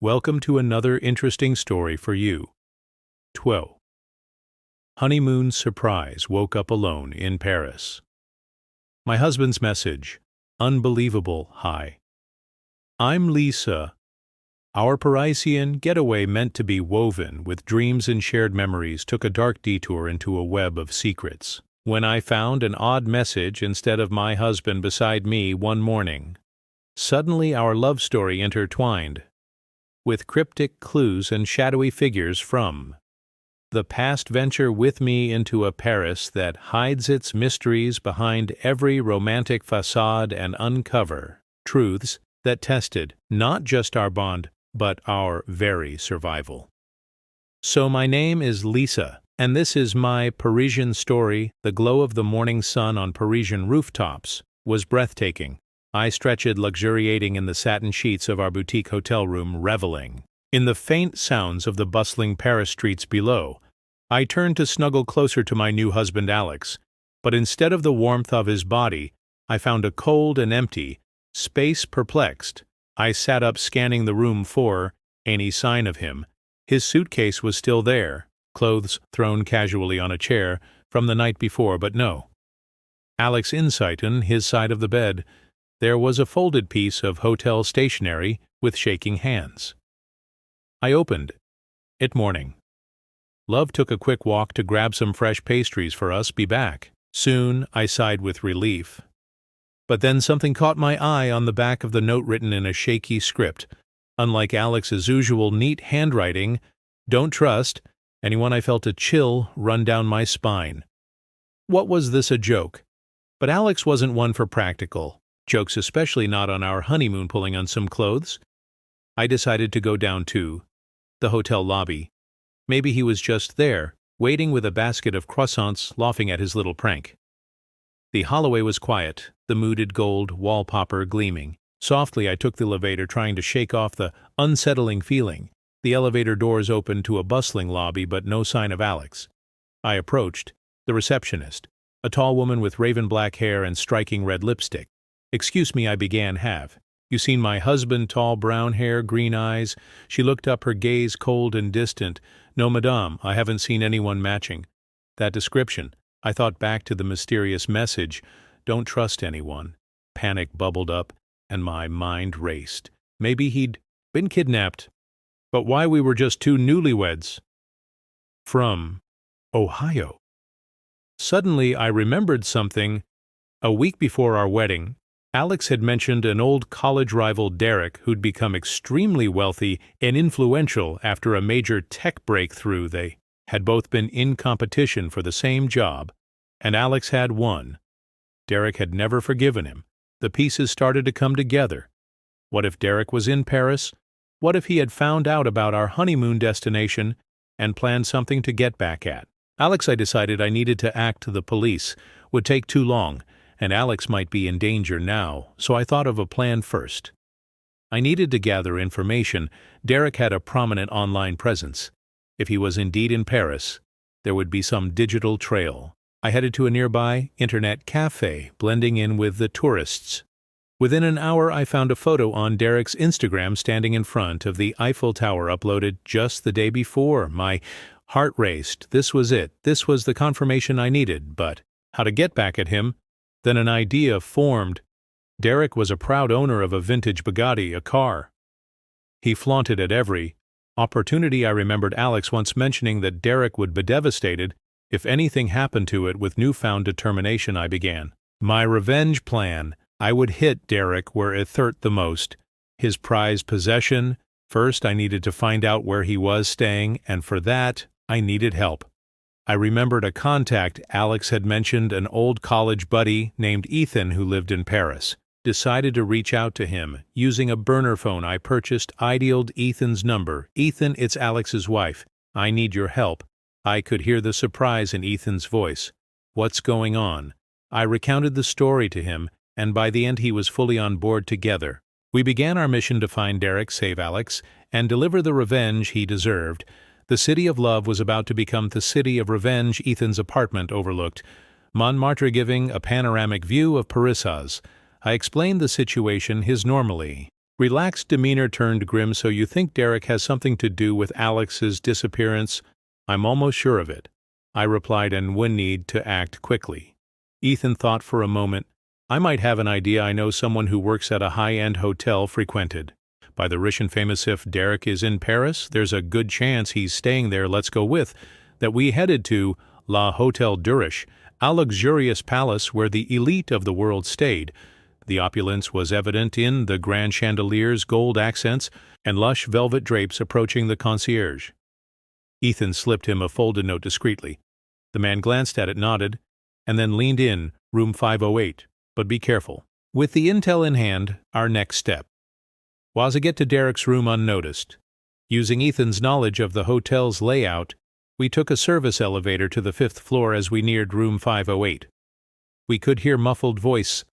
Welcome to another interesting story for you. 12. Honeymoon surprise woke up alone in Paris. My husband's message. Unbelievable high. I'm Lisa. Our Parisian getaway meant to be woven with dreams and shared memories took a dark detour into a web of secrets. When I found an odd message instead of my husband beside me one morning, suddenly our love story intertwined, with cryptic clues and shadowy figures from the past venture with me into a Paris that hides its mysteries behind every romantic facade and uncover truths that tested not just our bond, but our very survival. So my name is Lisa, and this is my Parisian story. The glow of the morning sun on Parisian rooftops was breathtaking. I stretched luxuriating in the satin sheets of our boutique hotel room, reveling in the faint sounds of the bustling Paris streets below. I turned to snuggle closer to my new husband Alex, but instead of the warmth of his body, I found a cold and empty space. Perplexed, I sat up, scanning the room for any sign of him. His suitcase was still there, clothes thrown casually on a chair from the night before, but no Alex in sight. On his side of the bed, there was a folded piece of hotel stationery with shaking hands. I opened it. Morning. Love took a quick walk to grab some fresh pastries for us. Be back soon, I sighed with relief. But then something caught my eye on the back of the note, written in a shaky script. Unlike Alex's usual neat handwriting, "Don't trust anyone." I felt a chill run down my spine. What was this, a joke? But Alex wasn't one for practical jokes, especially not on our honeymoon. Pulling on some clothes, I decided to go down to the hotel lobby. Maybe he was just there, waiting with a basket of croissants, laughing at his little prank. The hallway was quiet, the muted gold wallpaper gleaming. Softly I took the elevator, trying to shake off the unsettling feeling. The elevator doors opened to a bustling lobby, but no sign of Alex. I approached the receptionist, a tall woman with raven black hair and striking red lipstick. "Excuse me," I began. "Have you seen my husband?" Tall brown hair, green eyes. She looked up, her gaze cold and distant. "No, madame, I haven't seen anyone matching that description." I thought back to the mysterious message, "Don't trust anyone." Panic bubbled up, and my mind raced. Maybe he'd been kidnapped. But why? We were just two newlyweds from Ohio. Suddenly I remembered something. A week before our wedding, Alex had mentioned an old college rival, Derek, who'd become extremely wealthy and influential after a major tech breakthrough. They had both been in competition for the same job, and Alex had won. Derek had never forgiven him. The pieces started to come together. What if Derek was in Paris? What if he had found out about our honeymoon destination and planned something to get back at Alex? I decided I needed to act. The police would take too long, and Alex might be in danger now, so I thought of a plan first. I needed to gather information. Derek had a prominent online presence. If he was indeed in Paris, there would be some digital trail. I headed to a nearby internet cafe, blending in with the tourists. Within an hour, I found a photo on Derek's Instagram standing in front of the Eiffel Tower, uploaded just the day before. My heart raced. This was it. This was the confirmation I needed. But how to get back at him? Then an idea formed. Derek was a proud owner of a vintage Bugatti, a car he flaunted at every opportunity. I remembered Alex once mentioning that Derek would be devastated if anything happened to it. With newfound determination, I began my revenge plan. I would hit Derek where it hurt the most, his prized possession. First, I needed to find out where he was staying, and for that, I needed help. I remembered a contact Alex had mentioned, an old college buddy named Ethan who lived in Paris. Decided to reach out to him. Using a burner phone I purchased, I dialed Ethan's number. "Ethan, it's Alex's wife. I need your help." I could hear the surprise in Ethan's voice. "What's going on?" I recounted the story to him, and by the end he was fully on board. Together, we began our mission to find Derek, save Alex, and deliver the revenge he deserved. The city of love was about to become the city of revenge. Ethan's apartment overlooked Montmartre, giving a panoramic view of Paris. I explained the situation, his normally Relaxed demeanor turned grim. So you think Derek has something to do with Alex's disappearance? I'm almost sure of it, I replied, and would need to act quickly. Ethan thought for a moment. I might have an idea. I know someone who works at a high-end hotel frequented by the rich and famous. If Derek is in Paris, there's a good chance he's staying there. Let's go with that. We headed to La Hotel Durish, a luxurious palace where the elite of the world stayed. The opulence was evident in the grand chandeliers, gold accents, and lush velvet drapes approaching the concierge. Ethan slipped him a folded note discreetly. The man glanced at it, nodded, and then leaned in. Room 508. But be careful. With the intel in hand, our next step was to get to Derek's room unnoticed. Using Ethan's knowledge of the hotel's layout, we took a service elevator to the 5th floor. As we neared room 508, we could hear muffled voice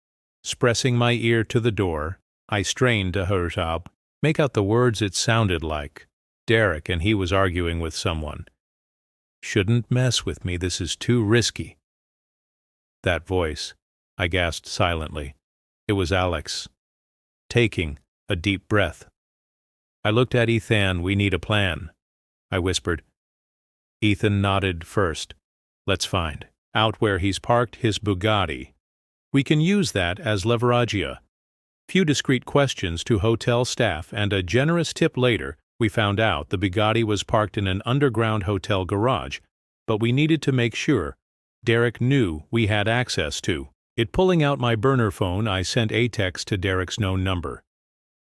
pressing my ear to the door. I strained to make out the words. It sounded like Derek, and he was arguing with someone. Shouldn't mess with me. This is too risky. That voice, I gasped silently. It was Alex. Taking a deep breath. I looked at Ethan. We need a plan, I whispered. Ethan nodded. First, let's find out where he's parked his Bugatti. We can use that as leverage. Few discreet questions to hotel staff and a generous tip later, we found out the Bugatti was parked in an underground hotel garage, but we needed to make sure Derek knew we had access to it. Pulling out my burner phone, I sent a text to Derek's known number.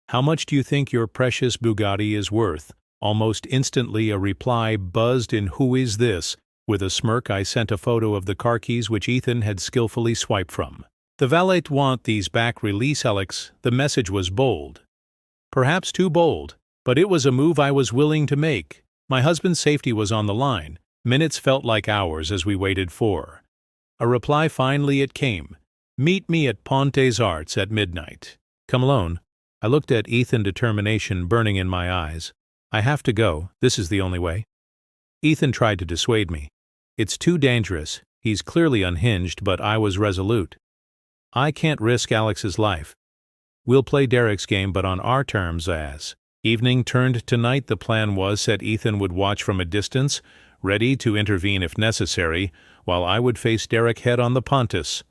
How much do you think your precious Bugatti is worth? Almost instantly a reply buzzed in. Who is this? With a smirk, I sent a photo of the car keys which Ethan had skillfully swiped from. The valet want these back. Release Alex. The message was bold. Perhaps too bold, but it was a move I was willing to make. My husband's safety was on the line. Minutes felt like hours as we waited for a reply. Finally it came. Meet me at Pontes Arts at midnight. Come alone. I looked at Ethan, determination burning in my eyes. I have to go. This is the only way. Ethan tried to dissuade me. It's too dangerous. He's clearly unhinged, but I was resolute. I can't risk Alex's life. We'll play Derek's game, but on our terms. As evening turned to night, the plan was that Ethan would watch from a distance, ready to intervene if necessary, while I would face Derek head on. The Pontes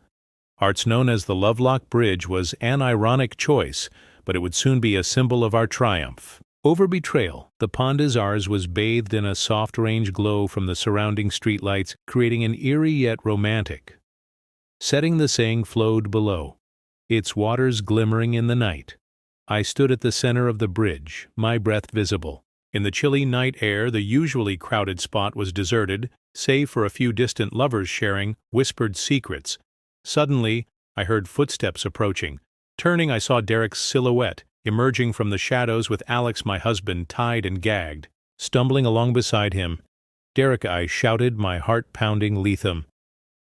Arts, known as the Lovelock Bridge, was an ironic choice, but it would soon be a symbol of our triumph over betrayal. The Pontes Arts was bathed in a soft orange glow from the surrounding streetlights, creating an eerie yet romantic setting. The Seine flowed below, its waters glimmering in the night. I stood at the center of the bridge, my breath visible. In the chilly night air, the usually crowded spot was deserted, save for a few distant lovers sharing whispered secrets. Suddenly, I heard footsteps approaching. Turning, I saw Derek's silhouette emerging from the shadows with Alex, my husband, tied and gagged, stumbling along beside him. Derek, I shouted, my heart pounding. Lethem.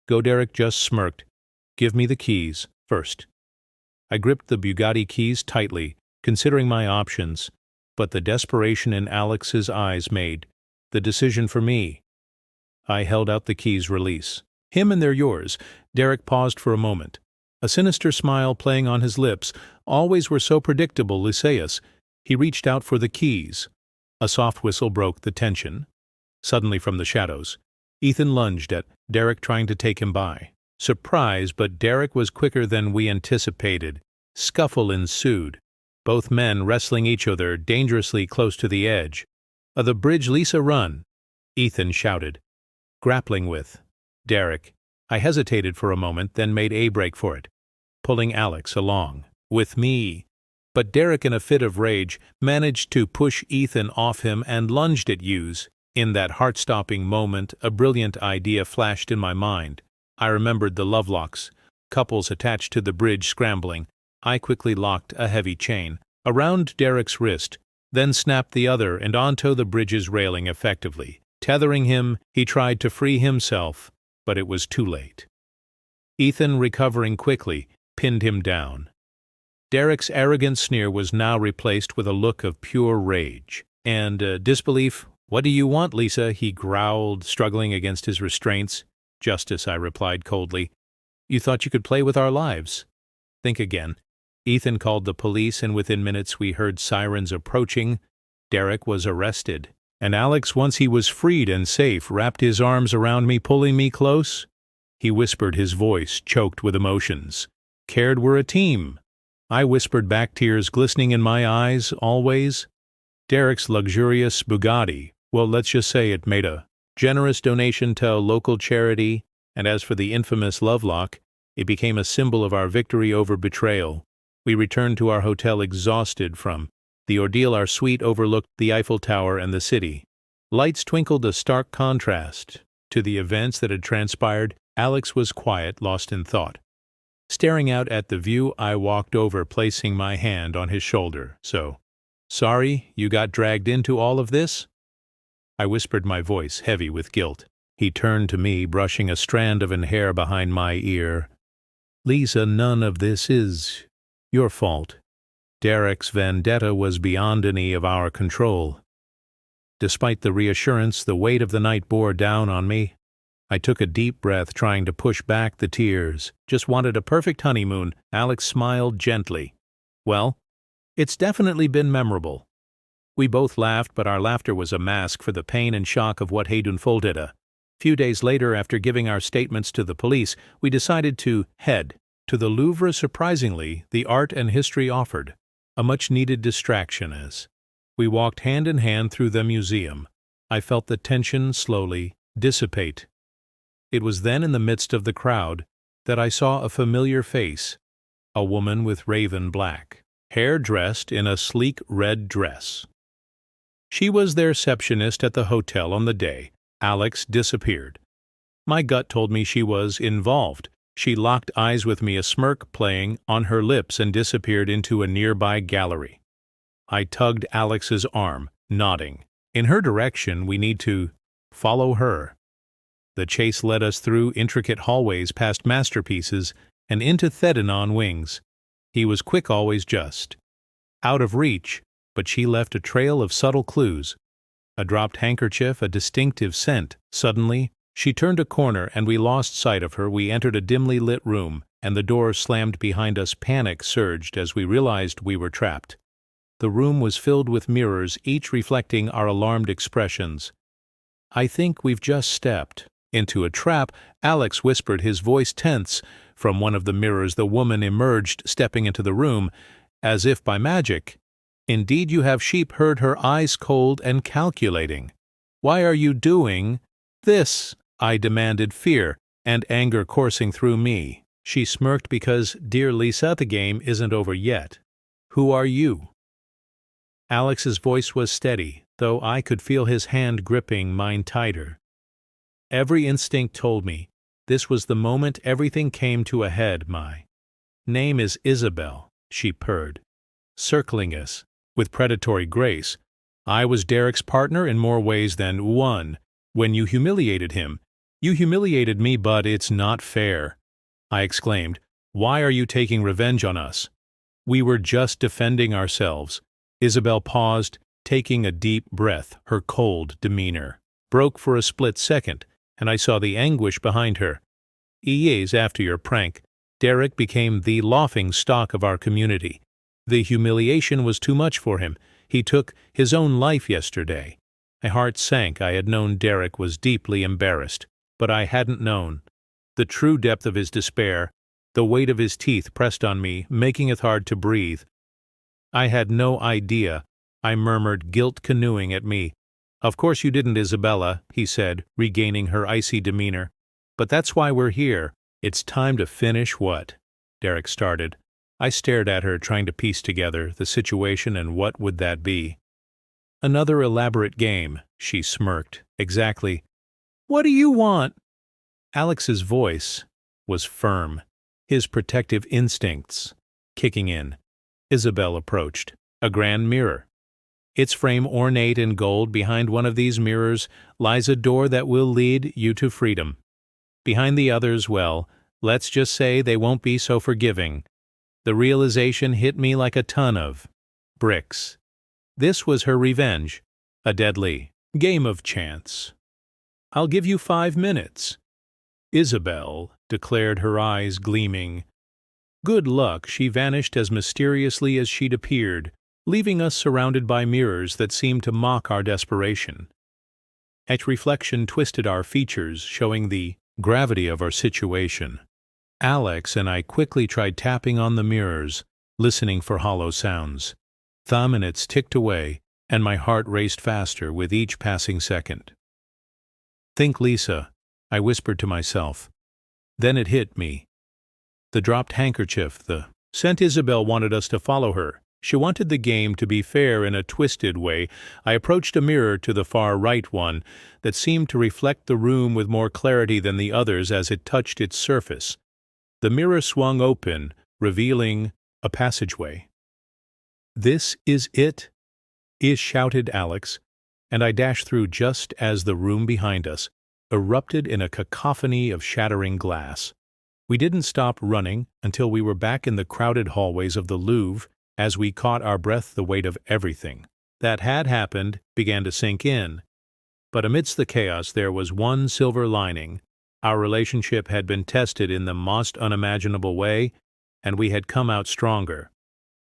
Go. Derek just smirked. Give me the keys first. I gripped the Bugatti keys tightly, considering my options, but the desperation in Alex's eyes made the decision for me. I held out the keys. Release him and they're yours. Derek paused for a moment, a sinister smile playing on his lips. Always were so predictable. Lyceus. He reached out for the keys. A soft whistle broke the tension. Suddenly from the shadows, Ethan lunged at Derek, trying to take him by surprise, but Derek was quicker than we anticipated. Scuffle ensued, both men wrestling each other dangerously close to the edge of the bridge. Lisa, run, Ethan shouted, grappling with Derek. I hesitated for a moment, then made a break for it, pulling Alex along with me. But Derek, in a fit of rage, managed to push Ethan off him and lunged at Hughes. In that heart-stopping moment, a brilliant idea flashed in my mind. I remembered the Lovelocks, couples attached to the bridge scrambling. I quickly locked a heavy chain around Derek's wrist, then snapped the other and onto the bridge's railing effectively. Tethering him, he tried to free himself, but it was too late. Ethan, recovering quickly, pinned him down. Derek's arrogant sneer was now replaced with a look of pure rage and disbelief. What do you want, Lisa? He growled, struggling against his restraints. Justice, I replied coldly. You thought you could play with our lives. Think again. Ethan called the police, and within minutes we heard sirens approaching. Derek was arrested, and Alex, once he was freed and safe, wrapped his arms around me, pulling me close. He whispered, his voice choked with emotions. "Cared we're a team." I whispered back, tears glistening in my eyes, "Always." Derek's luxurious Bugatti, well, let's just say it made a generous donation to a local charity, and as for the infamous lovelock, it became a symbol of our victory over betrayal. We returned to our hotel exhausted from the ordeal. Our suite overlooked the Eiffel Tower and the city. Lights twinkled, a stark contrast to the events that had transpired. Alex was quiet, lost in thought. Staring out at the view, I walked over, placing my hand on his shoulder. "So, sorry you got dragged into all of this?" I whispered, my voice heavy with guilt. He turned to me, brushing a strand of hair behind my ear. "Lisa, none of this is your fault. Derek's vendetta was beyond any of our control." Despite the reassurance, the weight of the night bore down on me. I took a deep breath, trying to push back the tears. "Just wanted a perfect honeymoon." Alex smiled gently. "Well, it's definitely been memorable." We both laughed, but our laughter was a mask for the pain and shock of what had unfolded. A few days later, after giving our statements to the police, we decided to head to the Louvre. Surprisingly, the art and history offered a much-needed distraction. As we walked hand in hand through the museum, I felt the tension slowly dissipate. It was then, in the midst of the crowd, that I saw a familiar face, a woman with raven black hair, dressed in a sleek red dress. She was the receptionist at the hotel on the day Alex disappeared. My gut told me she was involved. She locked eyes with me, a smirk playing on her lips, and disappeared into a nearby gallery. I tugged Alex's arm, nodding. "In her direction, we need to follow her." The chase led us through intricate hallways, past masterpieces, and into Thedanon wings. He was quick, always just out of reach, but she left a trail of subtle clues. A dropped handkerchief, a distinctive scent. Suddenly, she turned a corner, and we lost sight of her. We entered a dimly lit room, and the door slammed behind us. Panic surged as we realized we were trapped. The room was filled with mirrors, each reflecting our alarmed expressions. "I think we've just stepped into a trap," Alex whispered, his voice tense. From one of the mirrors, the woman emerged, stepping into the room, as if by magic. "Indeed you have," she heard, her eyes cold and calculating. "Why are you doing this?" I demanded, fear and anger coursing through me. She smirked, "Because, dear Lisa, the game isn't over yet." "Who are you?" Alex's voice was steady, though I could feel his hand gripping mine tighter. Every instinct told me this was the moment everything came to a head. "My name is Isabel," she purred, circling us with predatory grace. "I was Derek's partner in more ways than one. When you humiliated him, you humiliated me, but it's not fair," I exclaimed. "Why are you taking revenge on us?" "We were just defending ourselves." Isabel paused, taking a deep breath. Her cold demeanor broke for a split second, and I saw the anguish behind her. "Years after your prank, Derek became the laughing stock of our community. The humiliation was too much for him. He took his own life yesterday." My heart sank. I had known Derek was deeply embarrassed, but I hadn't known the true depth of his despair. The weight of his teeth pressed on me, making it hard to breathe. "I had no idea," I murmured, guilt canoeing at me. "Of course you didn't, Isabella," he said, regaining her icy demeanor. "But that's why we're here. It's time to finish what Derek started." I stared at her, trying to piece together the situation, and what would that be? "Another elaborate game," she smirked. "Exactly. What do you want?" Alex's voice was firm, his protective instincts kicking in. Isabel approached. A grand mirror, its frame ornate in gold. Behind one of these mirrors lies a door that will lead you to freedom. Behind the others, well, let's just say they won't be so forgiving. The realization hit me like a ton of bricks. This was her revenge, a deadly game of chance. "I'll give you 5 minutes," Isabel declared, her eyes gleaming. Good luck, she vanished as mysteriously as she'd appeared, leaving us surrounded by mirrors that seemed to mock our desperation. Each reflection twisted our features, showing the gravity of our situation. Alex and I quickly tried tapping on the mirrors, listening for hollow sounds. 3 minutes ticked away, and my heart raced faster with each passing second. "Think, Lisa," I whispered to myself. Then it hit me. The dropped handkerchief, the scent. Isabel wanted us to follow her. She wanted the game to be fair in a twisted way. I approached a mirror to the far right one that seemed to reflect the room with more clarity than the others as it touched its surface. The mirror swung open, revealing a passageway. "This is it?" shouted Alex, and I dashed through just as the room behind us erupted in a cacophony of shattering glass. We didn't stop running until we were back in the crowded hallways of the Louvre. As we caught our breath, the weight of everything that had happened began to sink in. But amidst the chaos there was one silver lining. Our relationship had been tested in the most unimaginable way, and we had come out stronger.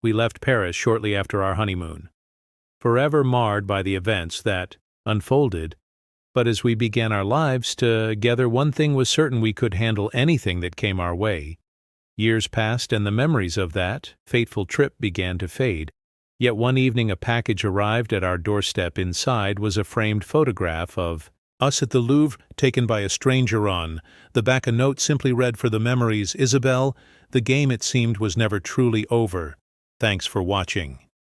We left Paris shortly after our honeymoon, forever marred by the events that unfolded. But as we began our lives together, one thing was certain: we could handle anything that came our way. Years passed, and the memories of that fateful trip began to fade. Yet one evening a package arrived at our doorstep. Inside was a framed photograph of us at the Louvre, taken by a stranger. On the back a note simply read, "For the memories, Isabel. The game, it seemed, was never truly over. Thanks for watching."